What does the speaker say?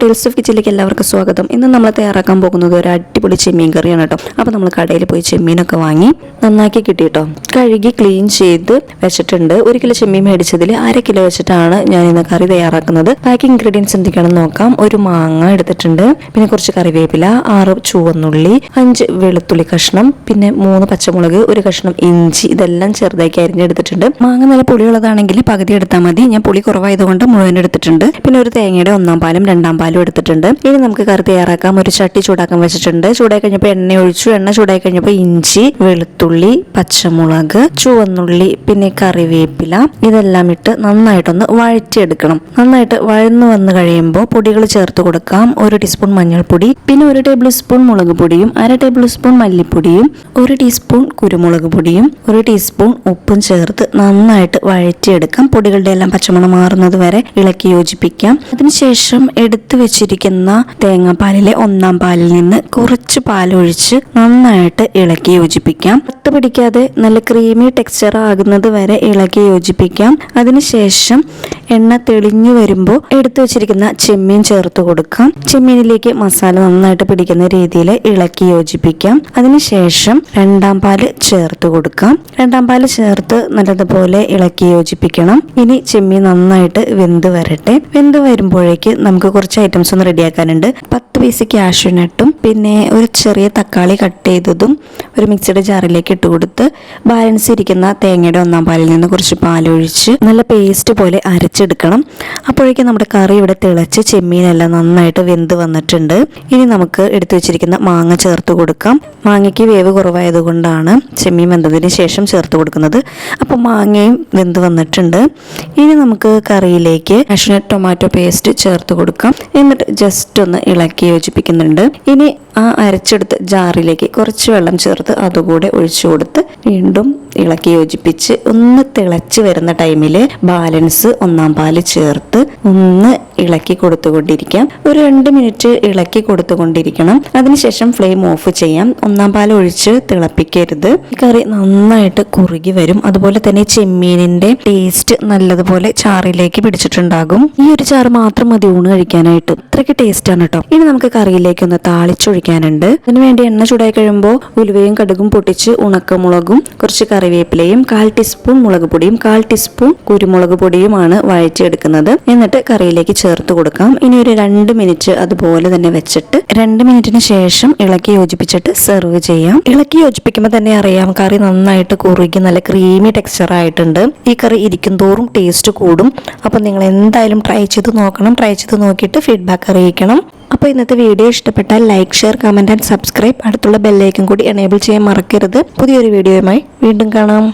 Tales of കിച്ചണിലേക്ക് എല്ലാവർക്കും സ്വാഗതം. ഇന്ന് നമ്മൾ തയ്യാറാക്കാൻ പോകുന്നത് ഒരു അടിപൊളി ചെമ്മീൻ കറിയാണ് കേട്ടോ. അപ്പോൾ നമ്മൾ കടയിൽ പോയി ചെമ്മീനൊക്കെ വാങ്ങി നന്നാക്കി കിട്ടി കേട്ടോ. കഴുകി ക്ലീൻ ചെയ്ത് വെച്ചിട്ടുണ്ട്. 1 കിലോ ചെമ്മീൻ മേടിച്ചതിൽ 1/2 കിലോ വെച്ചിട്ടാണ് ഞാൻ ഇന്ന് കറി തയ്യാറാക്കുന്നത്. പാക്കിംഗ് ഇൻഗ്രീഡിയൻസ് എന്തൊക്കെയാണെന്ന് നോക്കാം. ഒരു മാങ്ങ എടുത്തിട്ടുണ്ട്, പിന്നെ കുറച്ച് കറിവേപ്പില, 6 ചുവന്നുള്ളി, 5 വെളുത്തുള്ളി കഷ്ണം, പിന്നെ 3 പച്ചമുളക്, 1 കഷ്ണം ഇഞ്ചി, ഇതെല്ലാം ചെറുതാക്കി അരിഞ്ഞെടുത്തിട്ടുണ്ട്. മാങ്ങ നല്ല പുളിയുള്ളതാണെങ്കിൽ പകുതി എടുത്താൽ മതി. ഞാൻ പുളി കുറവായതുകൊണ്ട് മുഴുവൻ എടുത്തിട്ടുണ്ട്. പിന്നെ ഒരു തേങ്ങയുടെ 1-ാം പാലും 2-ാം പാലും എടുത്തിട്ടുണ്ട്. ഇനി നമുക്ക് കറി തയ്യാറാക്കാം. ഒരു ചട്ടി ചൂടാക്കാൻ വെച്ചിട്ടുണ്ട്. ചൂടായി കഴിഞ്ഞപ്പോൾ എണ്ണ ഒഴിച്ചു. എണ്ണ ചൂടായി കഴിഞ്ഞപ്പോൾ ഇഞ്ചി, വെളുത്തുള്ളി, പച്ചമുളക്, ചുവന്നുള്ളി, പിന്നെ കറിവേപ്പില ഇതെല്ലാം ഇട്ട് നന്നായിട്ടൊന്ന് വഴറ്റിയെടുക്കണം. നന്നായിട്ട് വഴന്നു വന്നു കഴിയുമ്പോൾ പൊടികൾ ചേർത്ത് കൊടുക്കാം. 1 ടീസ്പൂൺ മഞ്ഞൾപ്പൊടി, പിന്നെ 1 ടേബിൾ സ്പൂൺ മുളക് പൊടിയും, 1/2 ടേബിൾ സ്പൂൺ മല്ലിപ്പൊടിയും, 1 ടീസ്പൂൺ കുരുമുളക് പൊടിയും, 1 ടീസ്പൂൺ ഉപ്പും ചേർത്ത് നന്നായിട്ട് വഴറ്റിയെടുക്കാം. പൊടികളുടെ എല്ലാം പച്ചമണം മാറുന്നത് വരെ ഇളക്കി യോജിപ്പിക്കാം. അതിനുശേഷം എടുത്തു വെച്ചിരിക്കുന്ന തേങ്ങാപ്പാലിലെ 1-ാം പാലിൽ നിന്ന് കുറച്ച് പാലൊഴിച്ച് നന്നായിട്ട് ഇളക്കി യോജിപ്പിക്കാം. കത്ത് പിടിക്കാതെ നല്ല ക്രീമി ടെക്സ്ചർ ആകുന്നത് വരെ ഇളക്കി യോജിപ്പിക്കാം. അതിനുശേഷം എണ്ണ തെളിഞ്ഞു വരുമ്പോൾ എടുത്തു വെച്ചിരിക്കുന്ന ചെമ്മീൻ ചേർത്ത് കൊടുക്കാം. ചെമ്മീനിലേക്ക് മസാല നന്നായിട്ട് പിടിക്കുന്ന രീതിയിൽ ഇളക്കി യോജിപ്പിക്കാം. അതിനുശേഷം 2-ാം പാല് ചേർത്ത് കൊടുക്കാം. 2-ാം പാല് ചേർത്ത് നല്ലതുപോലെ ഇളക്കി യോജിപ്പിക്കണം. ഇനി ചെമ്മീൻ നന്നായിട്ട് വെന്ത് വരട്ടെ. വെന്ത് വരുമ്പോഴേക്ക് നമുക്ക് കുറച്ച് ഐറ്റംസ് ഒന്ന് റെഡിയാക്കാനുണ്ട്. 10 പീസ് കാഷ്യൂനട്ടും, പിന്നെ ഒരു ചെറിയ തക്കാളി കട്ട് ചെയ്തതും ഒരു മിക്സിയുടെ ജാറിലേക്ക് ഇട്ട് കൊടുത്ത് ബാലൻസ് ഇരിക്കുന്ന തേങ്ങയുടെ 1-ാം പാലിൽ നിന്ന് കുറച്ച് പാലൊഴിച്ച് നല്ല പേസ്റ്റ് പോലെ അരച്ചെടുക്കണം. അപ്പോഴേക്കും നമ്മുടെ കറി ഇവിടെ തിളച്ച് ചെമ്മീനെല്ലാം നന്നായിട്ട് വെന്ത് വന്നിട്ടുണ്ട്. ഇനി നമുക്ക് എടുത്തു വെച്ചിരിക്കുന്ന മാങ്ങ ചേർത്ത് കൊടുക്കാം. മാങ്ങയ്ക്ക് വേവ് കുറവായതുകൊണ്ടാണ് ചെമ്മീൻ വെന്തതിന് ശേഷം ചേർത്ത് കൊടുക്കുന്നത്. അപ്പോൾ മാങ്ങയും വെന്ത് വന്നിട്ടുണ്ട്. ഇനി നമുക്ക് കറിയിലേക്ക് കാഷ്യൂനട്ട് ടൊമാറ്റോ പേസ്റ്റ് ചേർത്ത് കൊടുക്കാം. എന്നിട്ട് ജസ്റ്റ് ഒന്ന് ഇളക്കി യോജിപ്പിക്കുന്നുണ്ട്. ഇനി ആ അരച്ചെടുത്ത് ജാറിലേക്ക് കുറച്ച് വെള്ളം ചേർത്ത് അതുകൂടെ ഒഴിച്ചു കൊടുത്ത് വീണ്ടും ഇളക്കി യോജിപ്പിച്ച് ഒന്ന് തിളച്ച് വരുന്ന ടൈമിൽ ബാലൻസ് 1-ാം പാല് ചേർത്ത് ഒന്ന് ഇളക്കി കൊടുത്തുകൊണ്ടിരിക്കാം. ഒരു 2 മിനിറ്റ് ഇളക്കി കൊടുത്തുകൊണ്ടിരിക്കണം. അതിനുശേഷം ഫ്ലെയിം ഓഫ് ചെയ്യാം. 1-ാം പാൽ ഒഴിച്ച് തിളപ്പിക്കരുത്. കറി നന്നായിട്ട് കുറുകി വരും. അതുപോലെ തന്നെ ചെമ്മീനിന്റെ ടേസ്റ്റ് നല്ലതുപോലെ ചാറിലേക്ക് പിടിച്ചിട്ടുണ്ടാകും. ഈ ഒരു ചാറ് മാത്രം മതി ഊണ് കഴിക്കാനായിട്ട്. അത്രയ്ക്ക് ടേസ്റ്റ് ആണ് കേട്ടോ. ഇനി നമുക്ക് കറിയിലേക്ക് ഒന്ന് താളിച്ചൊഴിക്കാനുണ്ട്. അതിനുവേണ്ടി എണ്ണ ചൂടായി കഴിയുമ്പോൾ ഉലുവയും കടുകും പൊട്ടിച്ച് ഉണക്കമുളകും കുറച്ച് കറിവേപ്പിലയും 1/4 ടീസ്പൂൺ മുളക് പൊടിയും 1/4 ടീസ്പൂൺ കുരുമുളക് പൊടിയുമാണ് വഴറ്റിയെടുക്കുന്നത്. എന്നിട്ട് കറിയിലേക്ക് ചേർത്ത് കൊടുക്കാം. ഇനി ഒരു 2 മിനിറ്റ് അതുപോലെ തന്നെ വെച്ചിട്ട് 2 മിനിറ്റിന് ശേഷം ഇളക്കി യോജിപ്പിച്ചിട്ട് സെർവ് ചെയ്യാം. ഇളക്കി യോജിപ്പിക്കുമ്പോൾ തന്നെ അറിയാം കറി നന്നായിട്ട് കുറുകി നല്ല ക്രീമി ടെക്സ്ചർ ആയിട്ടുണ്ട്. ഈ കറി ഇരിക്കും തോറും ടേസ്റ്റ് കൂടും. അപ്പം നിങ്ങൾ എന്തായാലും ട്രൈ ചെയ്ത് നോക്കണം. ട്രൈ ചെയ്ത് നോക്കിയിട്ട് ഫീഡ്ബാക്ക് അറിയിക്കണം. അപ്പോൾ ഇന്നത്തെ വീഡിയോ ഇഷ്ടപ്പെട്ടാൽ like, share, comment and subscribe. അടുത്തുള്ള ബെല്ലൈക്കൻ കൂടി എനേബിൾ ചെയ്യാൻ മറക്കരുത്. പുതിയൊരു വീഡിയോയുമായി വീണ്ടും കാണാം.